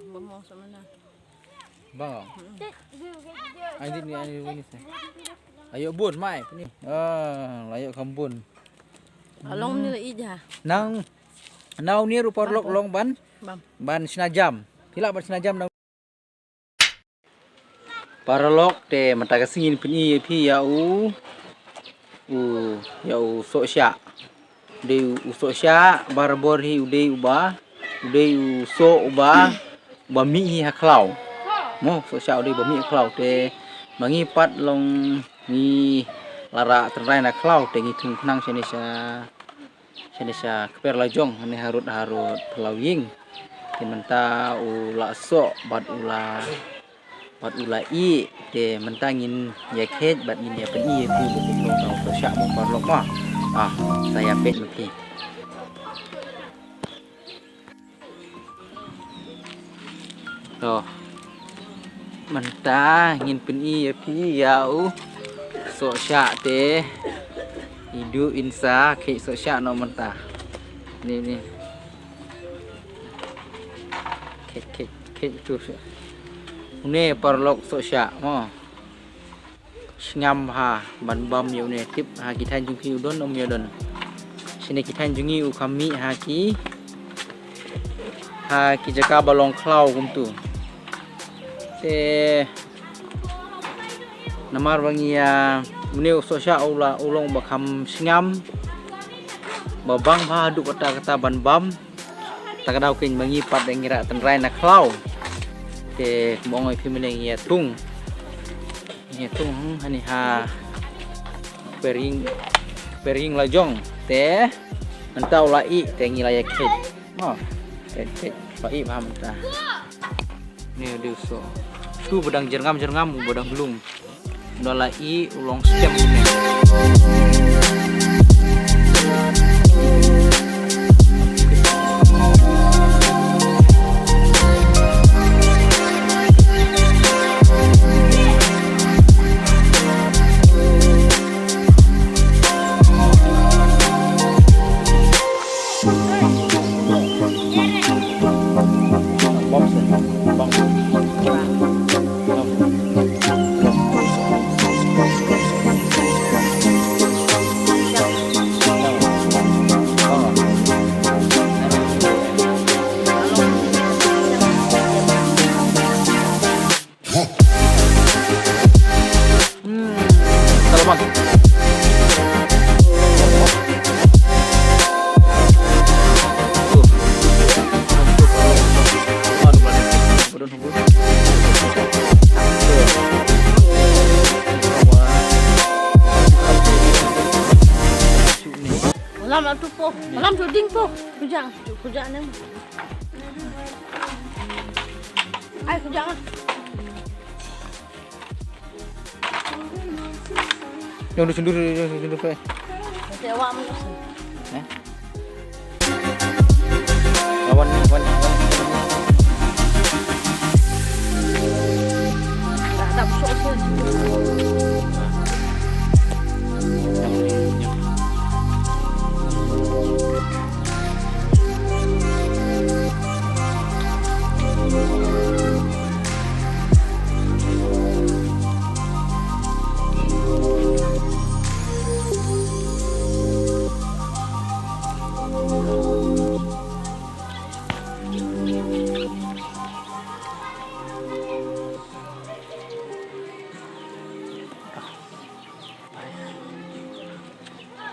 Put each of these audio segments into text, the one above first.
Ngomong sama mana? Bang. Ini ini. Ayo bun mai ni. Layak kambun. Along ni ija. Nang ni rupa long ban. Ban senajam. Tidak ban senajam nang. Paralok te mata kasingin pini pi ya sok sya. De sok sya barbor hi ude uba. Ude sok uba bami hi haklau. Mo sok sya ude bami haklau te mangi pat long ni lara terai na klau te ngi tung nang senesha keper lajong ni harut pelawing te menta ula sok bat ula i te mentangin ya khet bat ni ya peni pu bu tau sok sya mo parlok ma saya pet mepi to menta ngin peni ya pi yau sok syak te hidu insa ke sok syak no menta ni ke tu ni parlok sok syak mo ngam ha ban bam yu ne tip ha kitan jungki udon om yodon sini kitan jungi u kami ha ki jaka balong klau kum tu te namar bangia muni sosya ulong bakam singam babang ba du kata ban bam takadau kin bangi pat dengira tenrai na klau te mongoi pimene ngia tung hani ha pering lajong te entau lai te ngilaya kit te pai paham ta ni diuso tu bedang jerngam bedang belum dolai ulong stem ni Malam tu ding po, kujang ni. Ay kujang. Yang sundur pe. Saya awak mana? Lawan. Tak busuk.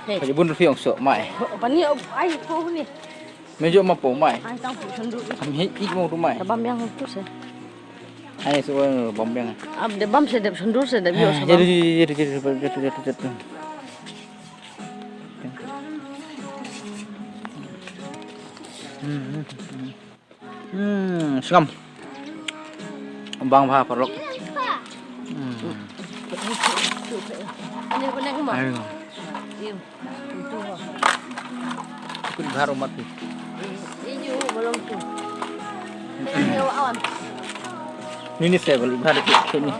Phải bún phiêu sợ mày. Pani ai po ni. Mejo ma po mày. Ai tang pu sendu. Am hit ik mo tu mày. Bam yang tu se. Ai so bom yang. De bam se de sendu se de bio se. Jadi. Sengam. Bang pha parok. Ini kuning mo. Ayo. Iyo. Tu. Kun baru mati. Ini belum tu. Ini awan. Ini saya beli baru ni.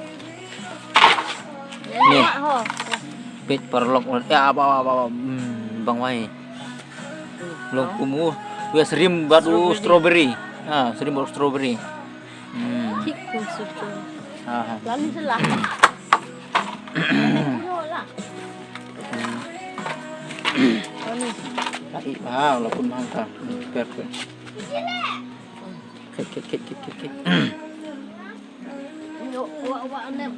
Ni. Pet parlok apa bang wai. Tu serim batu strawberry. Serim batu strawberry. Cik pun suka. Ha. Lalu selah. Ini. Walaupun mangka. Perfect. Kek. Wak nem.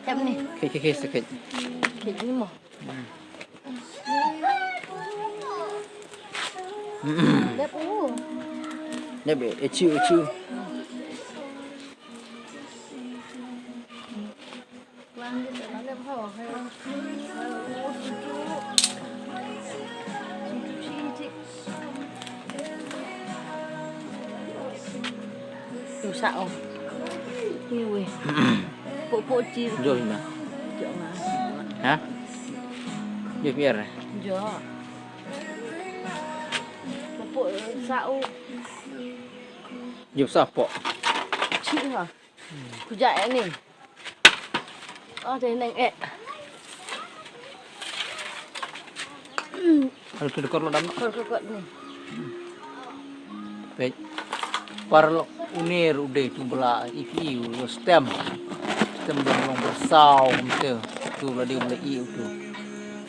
Em ni. Kek sikit. Kek ni mah. Dah pun. Dia be ecu. Wang dia tak ada apa. Sao? Như vậy. Bộ chi. Jom ni. Jangan. Ha? Dia biar. Jo. Bộ sao? Jom sapok. Chị hả? Cứ dạy nè. Thế này ẹ. Kalau tu dekor lo dam. Kok ni. Baik. Parlo unir udah tu bela ifi lo stem belum bersau tu lah dia bela i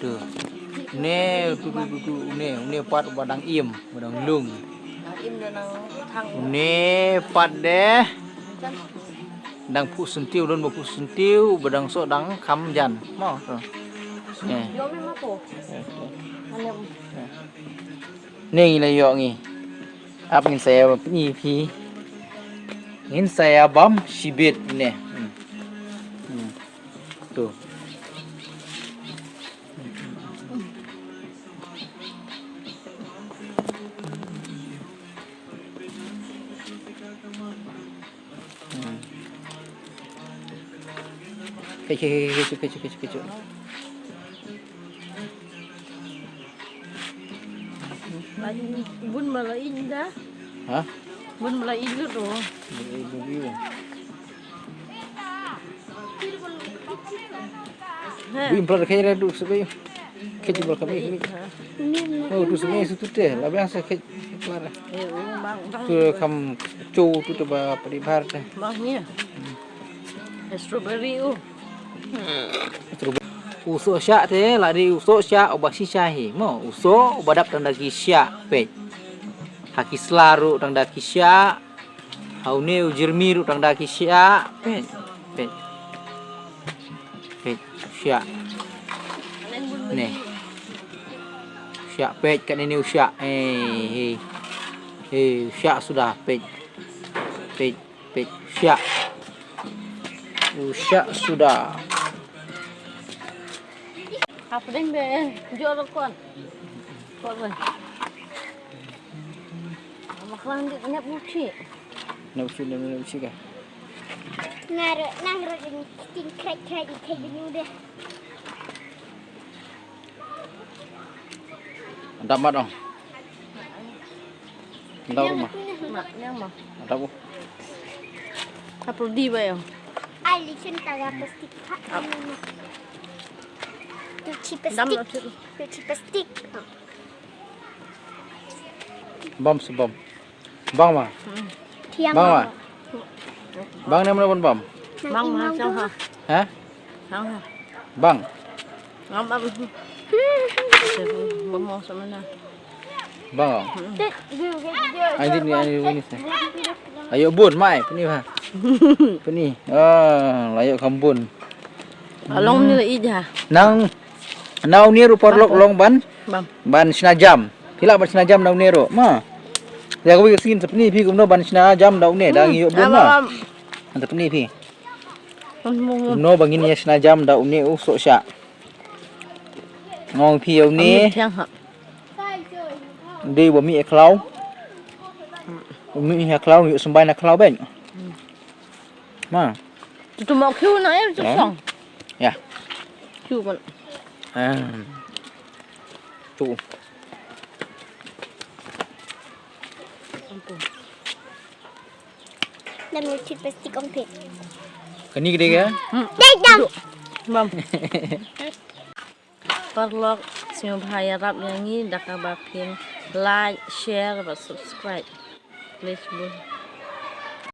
tu ne tu ne pat badang im badang lung Im dah nang thang. ne pat deh dang pu sentiu don pu sentiu badang so dang kam jan mau tu Yo memang tu. Mana ni lah yo ni apa ingin saya penyipi ingin saya bam sibit ni tu kecil bun malain dah. Hah? Bun malain lu tu. Bim pula kaya redu sebab kecil pula kami. Oh tu sebenarnya itu teh, lebih angsa kecil pula. Bang. Tu kam cow tu tu ba peribar teh. Bangnya. Strawberry tu. Usuk syak teh, lari usuk syak obak si syahi. Mo usuk badap tang daki syak pej. Haki selaru tang daki syak. Haune ujirmi ru tang daki syak pej. Pej syak. Nih. Syak pej kat ini usyak. Syak sudah pej. Pej syak. Usyak sudah. Apa deng be? Jual kon. Kon be. Makanan dia banyak buci. Nak usi kah? Nang ini ting krek kayak gini udah. Ada mat dong. Ada rumah. Maknya mah. Ada bu. Apa di ba yo? Ay, licin taga plastik. Dam lo Plastik. Plastik. Bam sebam. Bang mah. Tiang. Bang mah. Bang ni mana pun bam. Bang mah sao ha? Hah? Sao ha? Bang. Ngam ab. Bamo sa mana? Bang. Ani ni. Ayo bun mai, peni ha. Peni. Layak kambun. Along ni la ija. Nau ni ru porlok long ban. Bam. Ban sinajam. Pila ban sinajam nau ni ru. Ma. Ya ko sin sepeni pi kumno ban sinajam nau ni dang yo bun ma. Anta peni pi. No bangin ya sinajam dau ni usuk syak. Ngong pi yo ni. Tiang ha. Đi bữa mì khlau, mì khlau hiệu sum bay là khlau bên, mà, Tu mau kiu na em tu song. ya, Kiu ban. tu, Nam licin plastik komplit. cái này cái Dang. Bam. Parlok nyo bahaya rap yang ni dah kabar pin like, share, dan subscribe. Please bun.